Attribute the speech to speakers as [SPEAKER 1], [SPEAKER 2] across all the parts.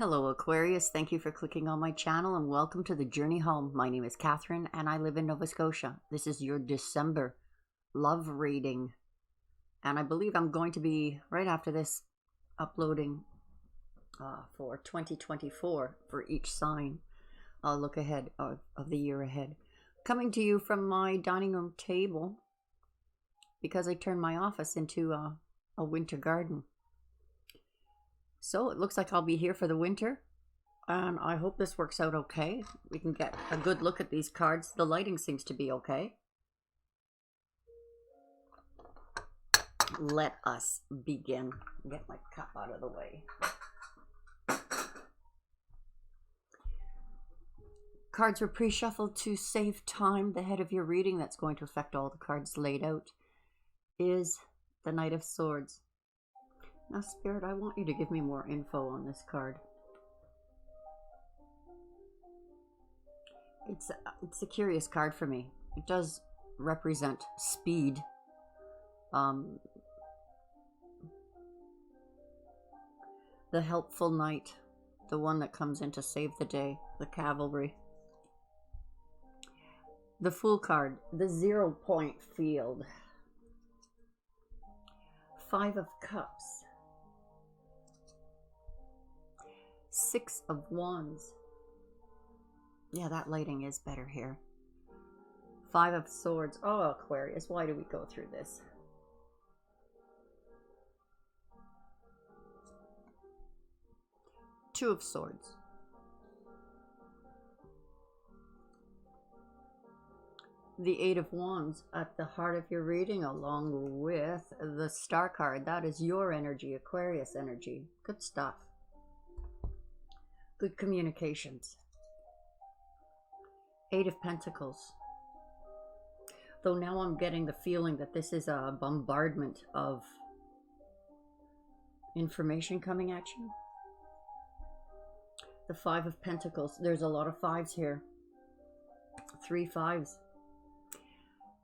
[SPEAKER 1] Hello Aquarius, thank you for clicking on my channel and welcome to the journey home. My name is Catherine and I live in Nova Scotia. This is your December love reading. And I believe I'm going to be, right after this, uploading for 2024 for each sign. I'll look ahead of the year ahead. Coming to you from my dining room table because I turned my office into a winter garden. So it looks like I'll be here for the winter, and I hope this works out okay. We can get a good look at these cards. The lighting seems to be okay. Let us begin. Get my cup out of the way. Cards were pre-shuffled to save time. The head of your reading, that's going to affect all the cards laid out, is the Knight of Swords. Now, Spirit, I want you to give me more info on this card. It's a curious card for me. It does represent speed. The helpful knight, the one that comes in to save the day, the cavalry. The Fool card, the 0-point field. 5 of Cups. 6 of Wands. Yeah, that lighting is better here. 5 of Swords. Oh, Aquarius, why do we go through this? Two of Swords. The 8 of Wands at the heart of your reading, along with the Star card. That is your energy, Aquarius energy. Good stuff. Good communications. 8 of Pentacles. Though now I'm getting the feeling that this is a bombardment of information coming at you. The 5 of Pentacles. There's a lot of 5s here. 3 5s.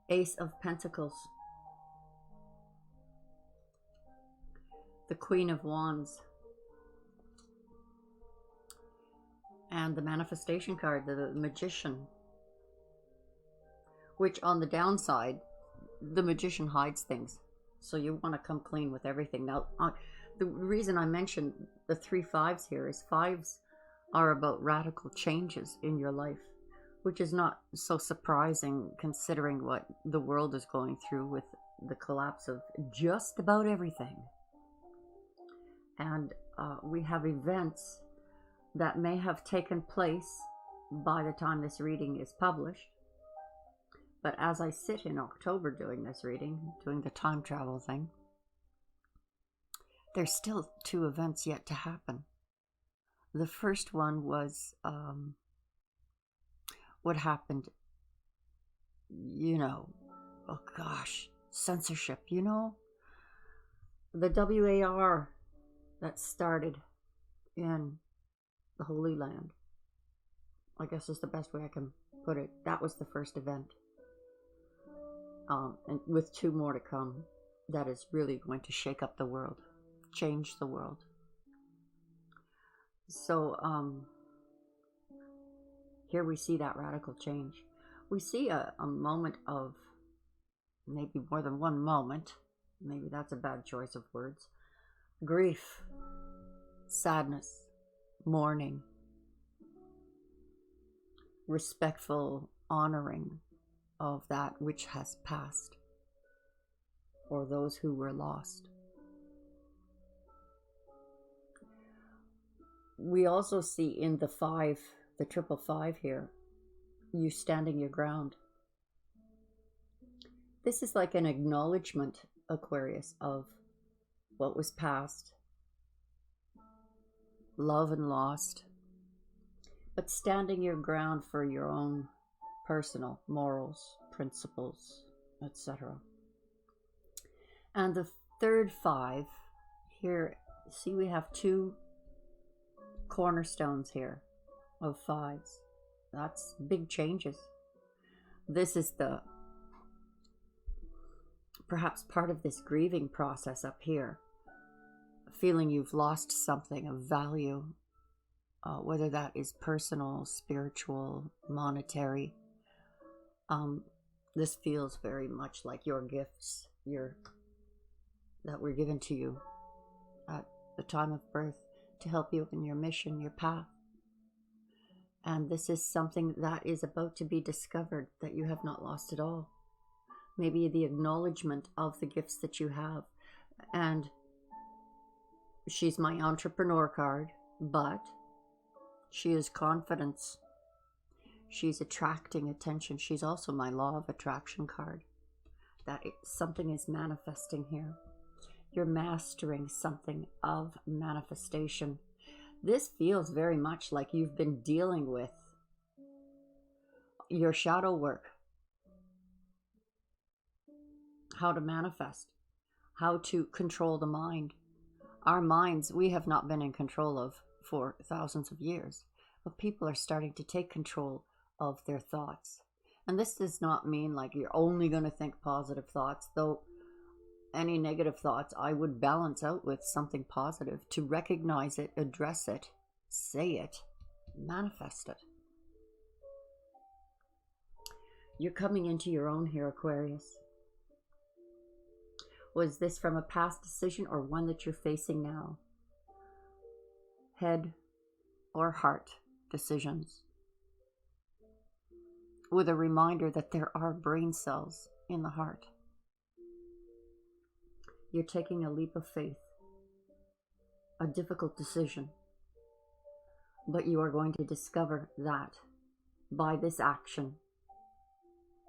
[SPEAKER 1] Ace of Pentacles. The Queen of Wands. And the Manifestation card, the Magician. Which on the downside, the Magician hides things. So you want to come clean with everything. Now, the reason I mentioned the 3 5s here is 5s are about radical changes in your life, which is not so surprising considering what the world is going through with the collapse of just about everything. And we have events that may have taken place by the time this reading is published. But as I sit in October doing this reading, doing the time travel thing, there's still 2 events yet to happen. The first one was what happened, you know, oh gosh, censorship, you know, the WAR that started in the Holy Land, I guess is the best way I can put it. That was the first event. And with 2 more to come, that is really going to shake up the world, change the world. So here we see that radical change. We see a moment of, maybe more than one moment, maybe that's a bad choice of words, grief, sadness, mourning, respectful honoring of that which has passed, or those who were lost. We also see in the 5, the 555 here, you standing your ground. This is like an acknowledgement, Aquarius, of what was past, love and lost, but standing your ground for your own personal morals, principles, etc. And the third 5 here, see, we have 2 cornerstones here of 5s. That's big changes. This is the perhaps part of this grieving process up here, feeling you've lost something of value, whether that is personal, spiritual, monetary. This feels very much like your gifts that were given to you at the time of birth to help you in your mission, your path. And this is something that is about to be discovered, that you have not lost at all. Maybe the acknowledgement of the gifts that you have. And she's my entrepreneur card, but she is confidence. She's attracting attention. She's also my law of attraction card. That something is manifesting here. You're mastering something of manifestation. This feels very much like you've been dealing with your shadow work. How to manifest. How to control the mind. Our minds, we have not been in control of for thousands of years. But people are starting to take control of their thoughts. And this does not mean like you're only going to think positive thoughts, though any negative thoughts I would balance out with something positive to recognize it, address it, say it, manifest it. You're coming into your own here, Aquarius. Was this from a past decision or one that you're facing now? Head or heart decisions. With a reminder that there are brain cells in the heart. You're taking a leap of faith, a difficult decision, but you are going to discover that by this action,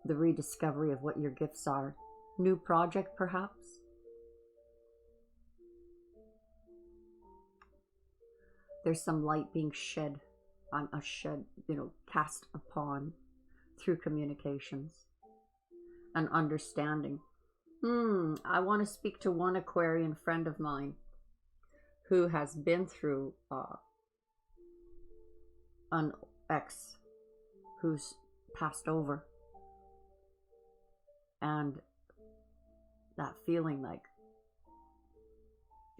[SPEAKER 1] the rediscovery of what your gifts are. New project, perhaps? There's some light being shed, cast upon through communications and understanding. I want to speak to one Aquarian friend of mine who has been through an ex who's passed over, and that feeling like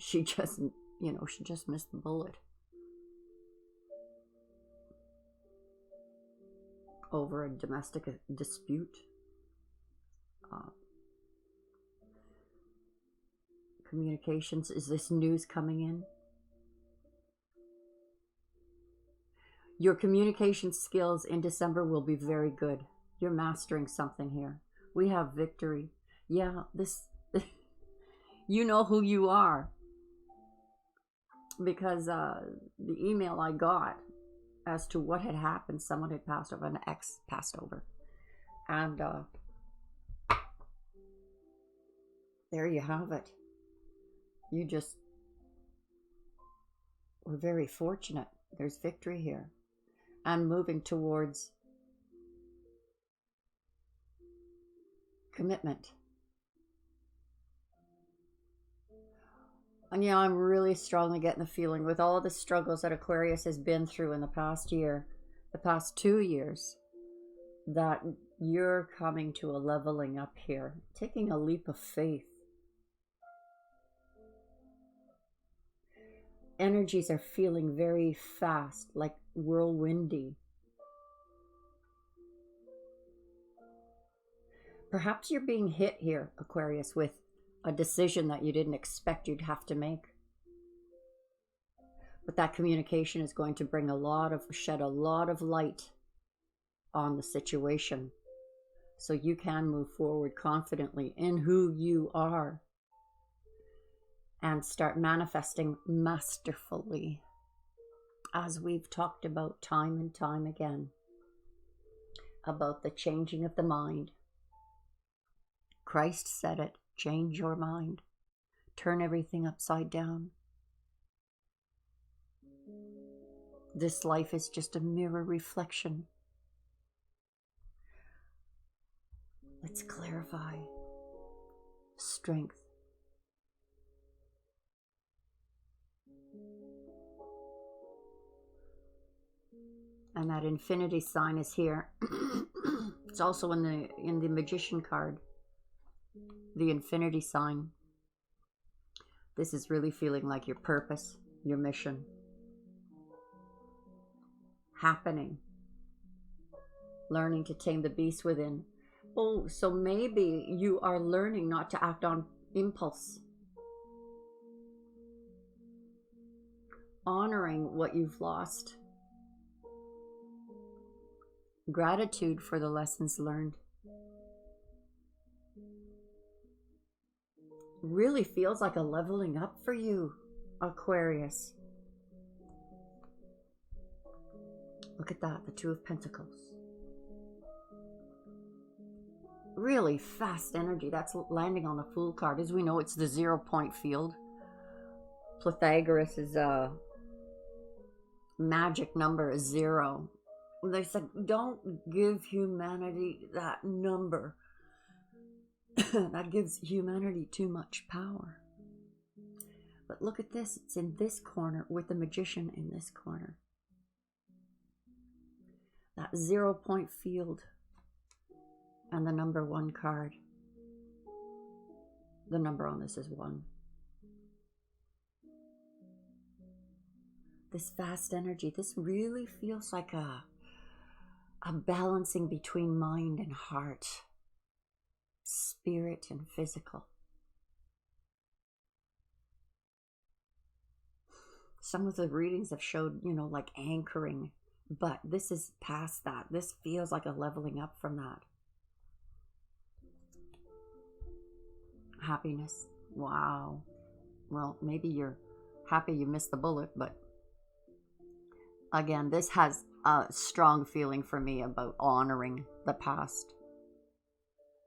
[SPEAKER 1] she just missed the bullet over a domestic dispute. Communications, is this news coming in? Your communication skills in December will be very good. You're mastering something here. We have victory. Yeah, you know who you are. Because the email I got as to what had happened, someone had passed over, an ex passed over. And there you have it. You just were very fortunate. There's victory here. And moving towards commitment. And I'm really strongly getting the feeling with all the struggles that Aquarius has been through in the past year, the past 2 years, that you're coming to a leveling up here, taking a leap of faith. Energies are feeling very fast, like whirlwindy. Perhaps you're being hit here, Aquarius, with a decision that you didn't expect you'd have to make. But that communication is going to bring shed a lot of light on the situation. So you can move forward confidently in who you are. And start manifesting masterfully, as we've talked about time and time again, about the changing of the mind. Christ said it, change your mind, turn everything upside down. This life is just a mirror reflection. Let's clarify. Strength. And that infinity sign is here. It's also in the Magician card. The infinity sign. This is really feeling like your purpose, your mission. happening. Learning to tame the beast within. Oh, so maybe you are learning not to act on impulse. Honoring what you've lost. Gratitude for the lessons learned. Really feels like a leveling up for you, Aquarius. Look at that, the Two of Pentacles. Really fast energy. That's landing on the Fool card. As we know, it's the 0-point field. Pythagoras' magic number is 0. They said, don't give humanity that number. That gives humanity too much power. But look at this. It's in this corner with the Magician in this corner. That 0-point field. And the number 1 card. The number on this is 1. This vast energy. This really feels like a balancing between mind and heart. Spirit and physical. Some of the readings have showed, you know, like anchoring, but this is past that. This feels like a leveling up from that. Happiness. Wow. Well, maybe you're happy you missed the bullet, but again, this has a strong feeling for me about honoring the past.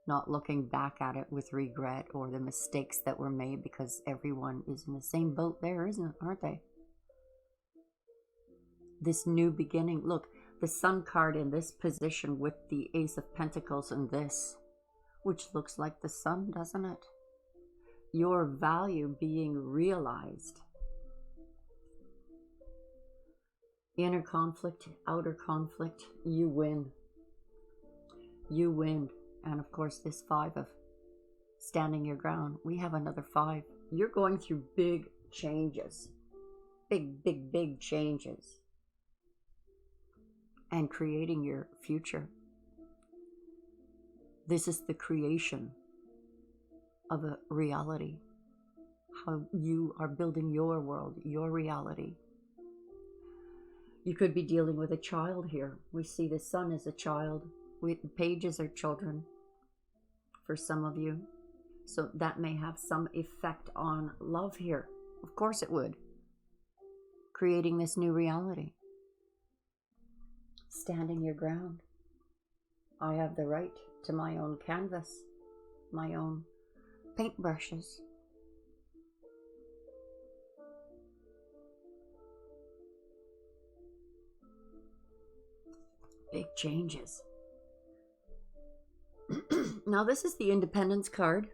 [SPEAKER 1] Not looking back at it with regret or the mistakes that were made, because everyone is in the same boat there, aren't they? This new beginning. Look, the Sun card in this position with the Ace of Pentacles in this, which looks like the Sun, doesn't it? Your value being realized. Inner conflict, outer conflict, you win. You win. And of course, this 5 of standing your ground. We have another 5. You're going through big changes. Big changes. And creating your future. This is the creation of a reality. How you are building your world, your reality. You could be dealing with a child here. We see the Sun as a child. Pages are children for some of you. So that may have some effect on love here. Of course it would. Creating this new reality. Standing your ground. I have the right to my own canvas, my own paintbrushes. Big changes. Now this is the Independence card.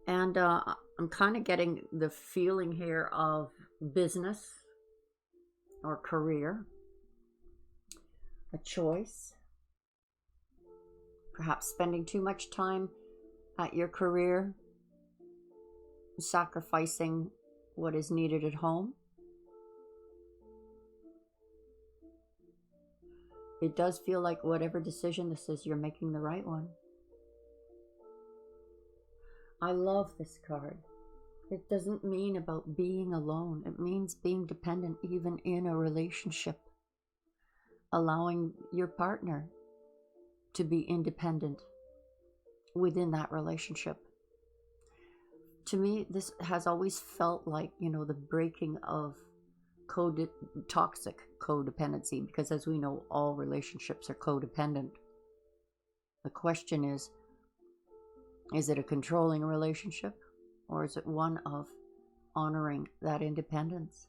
[SPEAKER 1] And I'm kind of getting the feeling here of business or career. A choice. Perhaps spending too much time at your career. Sacrificing what is needed at home. It does feel like whatever decision this is, you're making the right one. I love this card. It doesn't mean about being alone. It means being dependent even in a relationship. Allowing your partner to be independent within that relationship. To me, this has always felt like, you know, the breaking of toxic codependency, because as we know, all relationships are codependent. The question is it a controlling relationship, or is it one of honoring that independence?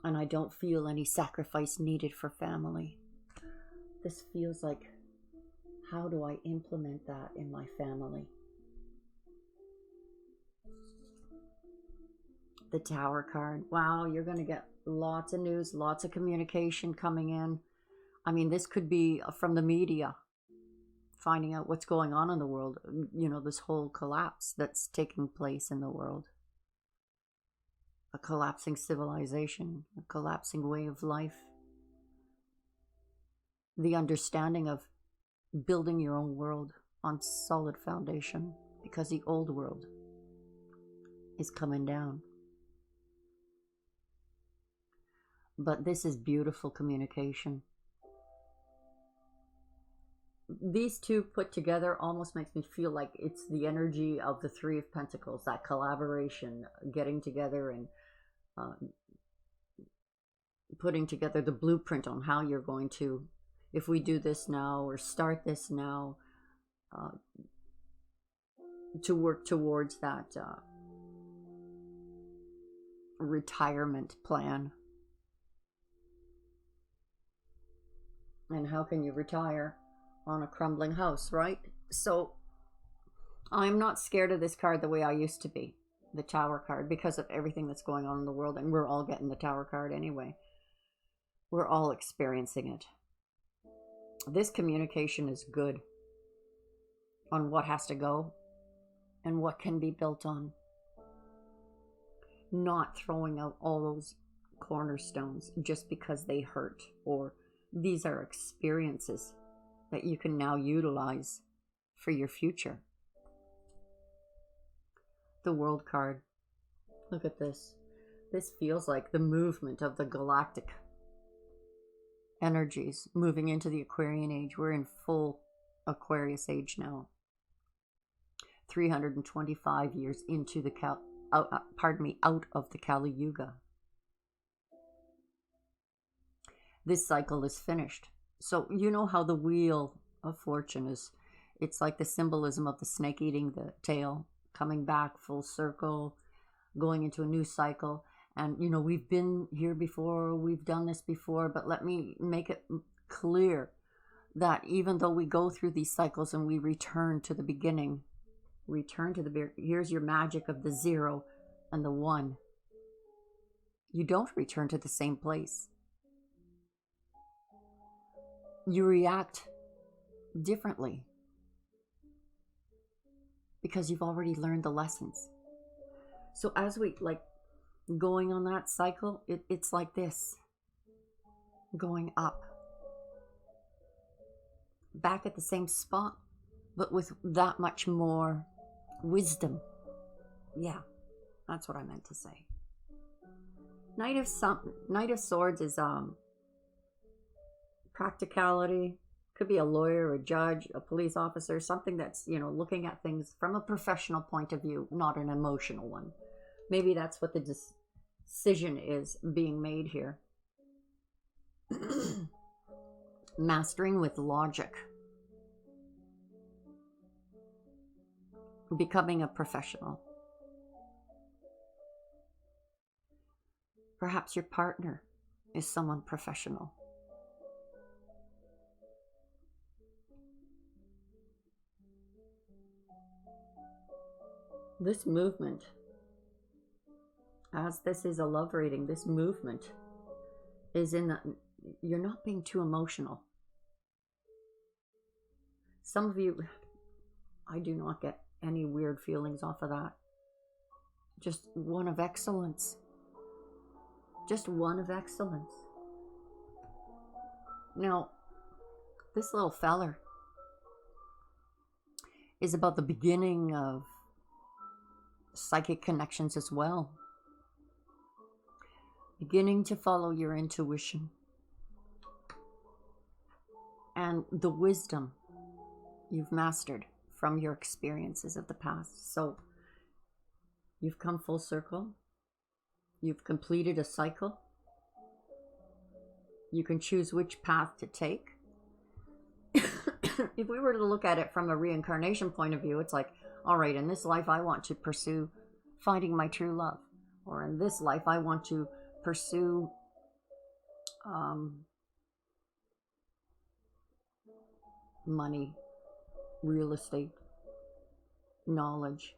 [SPEAKER 1] And I don't feel any sacrifice needed for family. This feels like, how do I implement that in my family? The Tower card. Wow, you're going to get lots of news, lots of communication coming in. I mean, this could be from the media. finding out what's going on in the world, you know, this whole collapse that's taking place in the world. A collapsing civilization, a collapsing way of life. The understanding of building your own world on solid foundation, because the old world is coming down. But this is beautiful communication. These two put together almost makes me feel like it's the energy of the Three of Pentacles, that collaboration, getting together and putting together the blueprint on how you're going to, if we do this now or start this now, to work towards that retirement plan. And how can you retire on a crumbling house, right? So I'm not scared of this card the way I used to be, the Tower card, because of everything that's going on in the world. And we're all getting the Tower card anyway. We're all experiencing it. This communication is good on what has to go and what can be built on. Not throwing out all those cornerstones just because they hurt, or these are experiences that you can now utilize for your future. The World card. Look at this. This feels like the movement of the galactic energies moving into the Aquarian age. We're in full Aquarius age now. 325 years into the out of the Kali Yuga. This cycle is finished. So you know how the wheel of fortune is, it's like the symbolism of the snake eating the tail, coming back full circle, going into a new cycle. And you know, we've been here before, we've done this before, but let me make it clear that even though we go through these cycles and we return to the beginning, here's your magic of the 0 and the 1. You don't return to the same place. You react differently because you've already learned the lessons. So as we going on that cycle, it's like this, going up, back at the same spot, but with that much more wisdom. Yeah, that's what I meant to say. Knight of Swords is practicality. Could be a lawyer, a judge, a police officer, something that's, you know, looking at things from a professional point of view, not an emotional one. Maybe that's what the decision is being made here. Mastering with logic. Becoming a professional. Perhaps your partner is someone professional. This movement, as this is a love reading, this movement is in that you're not being too emotional. Some of you, I do not get any weird feelings off of that. Just one of excellence. Just one of excellence. Now, this little feller is about the beginning of psychic connections as well. Beginning to follow your intuition and the wisdom you've mastered from your experiences of the past. So you've come full circle. You've completed a cycle. You can choose which path to take. If we were to look at it from a reincarnation point of view, it's like, all right, in this life I want to pursue finding my true love. Or in this life I want to pursue money, real estate, knowledge.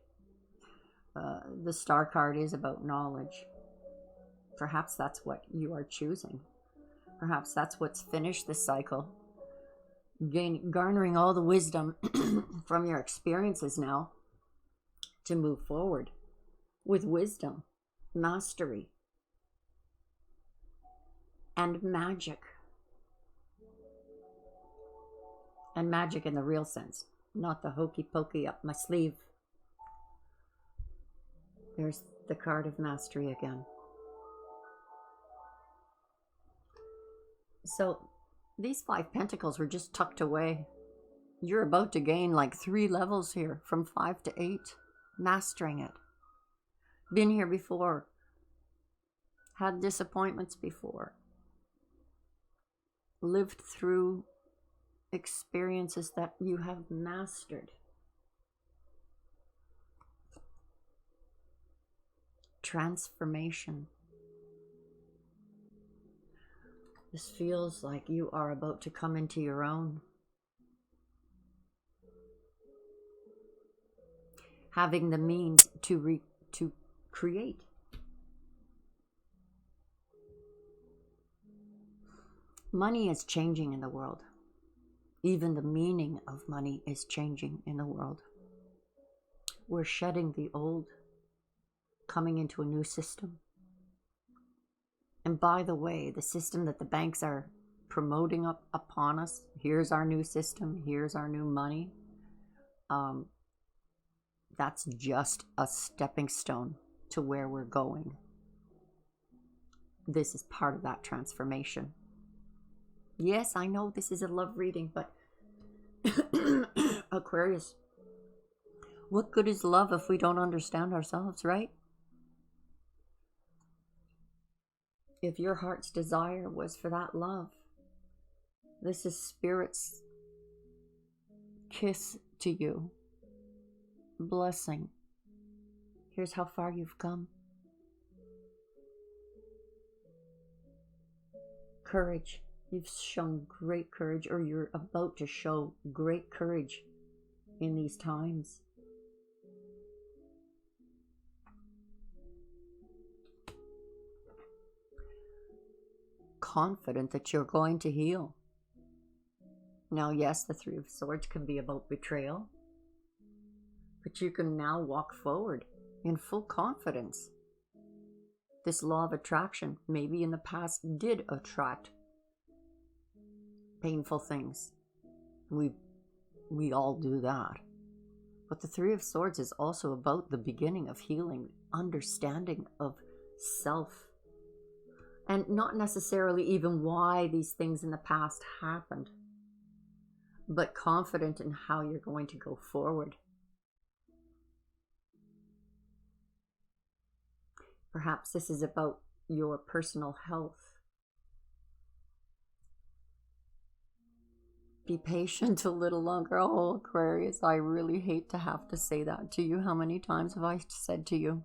[SPEAKER 1] The star card is about knowledge. Perhaps that's what you are choosing. Perhaps that's what's finished the cycle. garnering all the wisdom from your experiences now to move forward with wisdom, mastery, and magic. And magic in the real sense, not the hokey pokey up my sleeve. There's the card of mastery again. So these 5 pentacles were just tucked away. You're about to gain like 3 levels here, from 5 to 8, mastering it. Been here before, had disappointments before, lived through experiences that you have mastered. Transformation. This feels like you are about to come into your own. Having the means to create. Money is changing in the world. Even the meaning of money is changing in the world. We're shedding the old, coming into a new system. And by the way, the system that the banks are promoting upon us, here's our new system, here's our new money, that's just a stepping stone to where we're going. This is part of that transformation. Yes, I know this is a love reading, but Aquarius, what good is love if we don't understand ourselves, right? If your heart's desire was for that love, this is Spirit's kiss to you. Blessing. Here's how far you've come. Courage. You've shown great courage, or you're about to show great courage in these times. Confident that you're going to heal. Now, yes, the 3 of Swords can be about betrayal, but you can now walk forward in full confidence. This law of attraction maybe in the past did attract painful things. We all do that. But the 3 of Swords is also about the beginning of healing, understanding of self, and not necessarily even why these things in the past happened, but confident in how you're going to go forward. Perhaps this is about your personal health. Be patient a little longer. Oh, Aquarius, I really hate to have to say that to you. How many times have I said to you,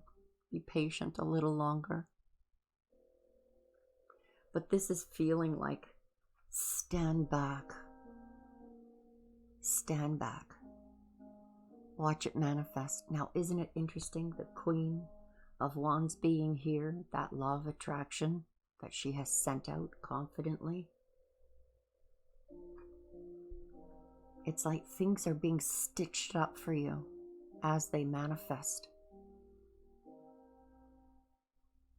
[SPEAKER 1] be patient a little longer? But this is feeling like stand back. Stand back. Watch it manifest. Now, isn't it interesting, the Queen of Wands being here, that law of attraction that she has sent out confidently? It's like things are being stitched up for you as they manifest.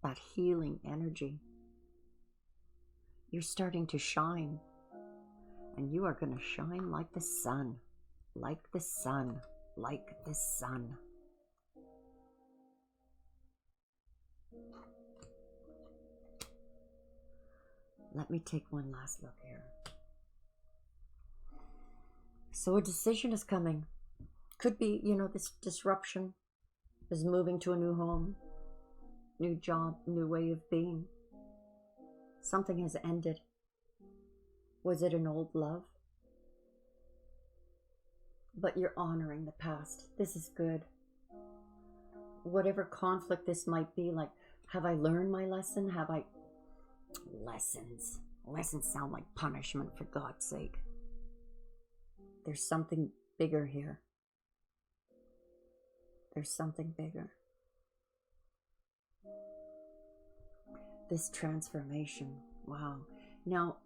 [SPEAKER 1] That healing energy. You're starting to shine. And you are going to shine like the sun. Like the sun. Like the sun. Let me take one last look here. So a decision is coming. Could be, this disruption is moving to a new home, new job, new way of being. Something has ended. Was it an old love? But you're honoring the past. This is good. Whatever conflict this might be, like, have I learned my lesson? Have I... Lessons. Lessons sound like punishment, for God's sake. There's something bigger here. There's something bigger. This transformation. Wow. Now,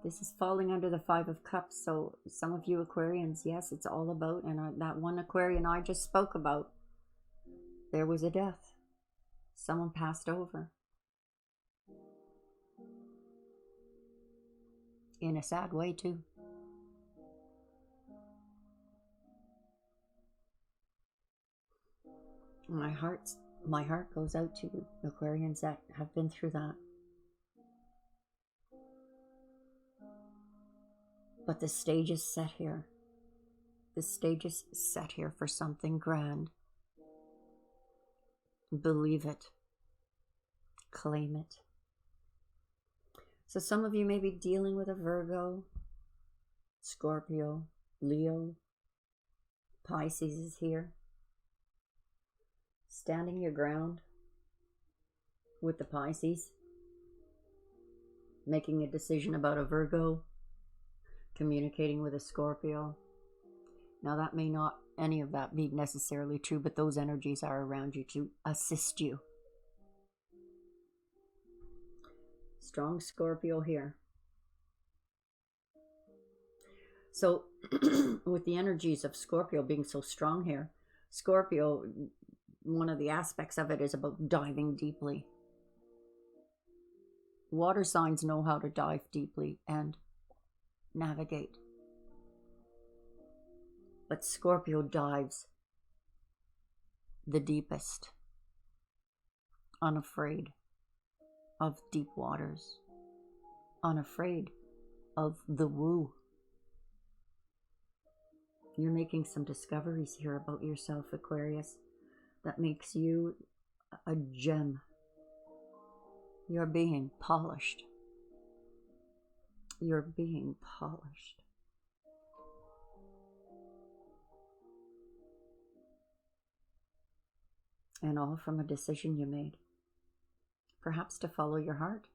[SPEAKER 1] This is falling under the Five of Cups. So some of you Aquarians, yes, it's all about, and that one Aquarian I just spoke about, there was a death. Someone passed over. In a sad way too. My heart goes out to you, Aquarians that have been through that. But the stage is set here. The stage is set here for something grand. Believe it. Claim it. So some of you may be dealing with a Virgo, Scorpio, Leo, Pisces is here. Standing your ground with the Pisces. Making a decision about a Virgo. Communicating with a Scorpio. Now that may not any of that be necessarily true, but those energies are around you to assist you. Strong Scorpio here. So with the energies of Scorpio being so strong here, Scorpio, one of the aspects of it is about diving deeply. Water signs know how to dive deeply and navigate. But Scorpio dives the deepest, unafraid of deep waters, unafraid of the woo. You're making some discoveries here about yourself, Aquarius, that makes you a gem. You're being polished. You're being polished. And all from a decision you made. Perhaps to follow your heart.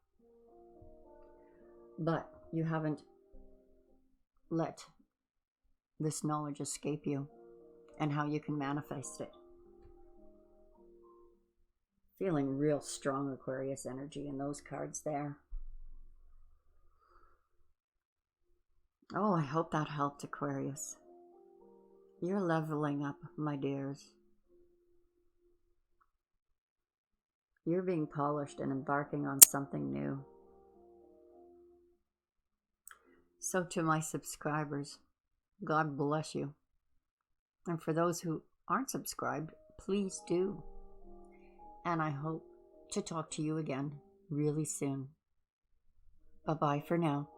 [SPEAKER 1] But you haven't let this knowledge escape you and how you can manifest it. Feeling real strong Aquarius energy in those cards there. Oh, I hope that helped, Aquarius. You're leveling up, my dears. You're being polished and embarking on something new. So to my subscribers, God bless you. And for those who aren't subscribed, please do. And I hope to talk to you again really soon. Bye-bye for now.